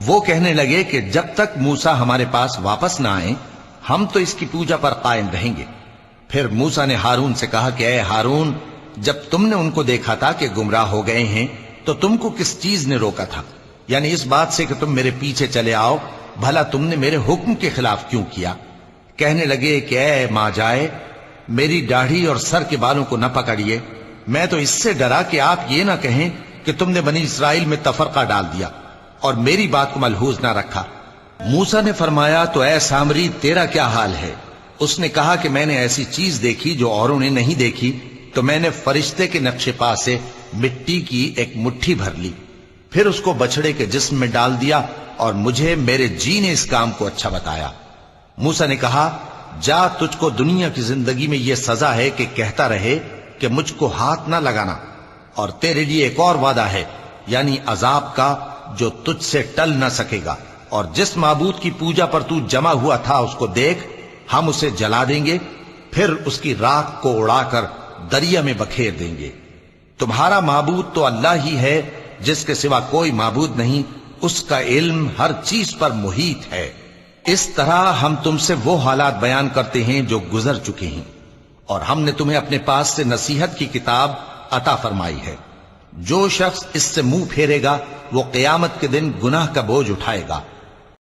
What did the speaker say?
وہ کہنے لگے کہ جب تک موسیٰ ہمارے پاس واپس نہ آئیں ہم تو اس کی پوجا پر قائم رہیں گے۔ پھر موسیٰ نے ہارون سے کہا کہ اے ہارون، جب تم نے ان کو دیکھا تھا کہ گمراہ ہو گئے ہیں تو تم کو کس چیز نے روکا تھا؟ یعنی اس بات سے کہ تم میرے پیچھے چلے آؤ، بھلا تم نے میرے حکم کے خلاف کیوں کیا؟ کہنے لگے کہ اے ماں جائے، میری داڑھی اور سر کے بالوں کو نہ پکڑیے، میں تو اس سے ڈرا کہ آپ یہ نہ کہیں کہ تم نے بنی اسرائیل میں تفرقہ ڈال دیا اور میری بات کو ملحوظ نہ رکھا۔ موسیٰ نے فرمایا تو اے سامری تیرا کیا حال ہے؟ اس نے کہا کہ میں نے ایسی چیز دیکھی جو اوروں نے نہیں دیکھی، تو میں نے فرشتے کے نقش پا سے مٹی کی ایک مٹھی بھر لی، پھر اس کو بچڑے کے جسم میں ڈال دیا اور مجھے میرے جی نے اس کام کو اچھا بتایا۔ موسیٰ نے کہا جا، تجھ کو دنیا کی زندگی میں یہ سزا ہے کہ کہتا رہے کہ مجھ کو ہاتھ نہ لگانا، اور تیرے لیے ایک اور وعدہ ہے، یعنی عذاب کا جو تجھ سے ٹل نہ سکے گا، اور جس معبود کی پوجا پر تو جمع ہوا تھا اس کو دیکھ، ہم اسے جلا دیں گے، پھر اس کی راکھ کو اڑا کر دریا میں بکھیر دیں گے۔ تمہارا معبود تو اللہ ہی ہے، جس کے سوا کوئی معبود نہیں، اس کا علم ہر چیز پر محیط ہے۔ اس طرح ہم تم سے وہ حالات بیان کرتے ہیں جو گزر چکے ہیں، اور ہم نے تمہیں اپنے پاس سے نصیحت کی کتاب عطا فرمائی ہے۔ جو شخص اس سے منہ پھیرے گا وہ قیامت کے دن گناہ کا بوجھ اٹھائے گا۔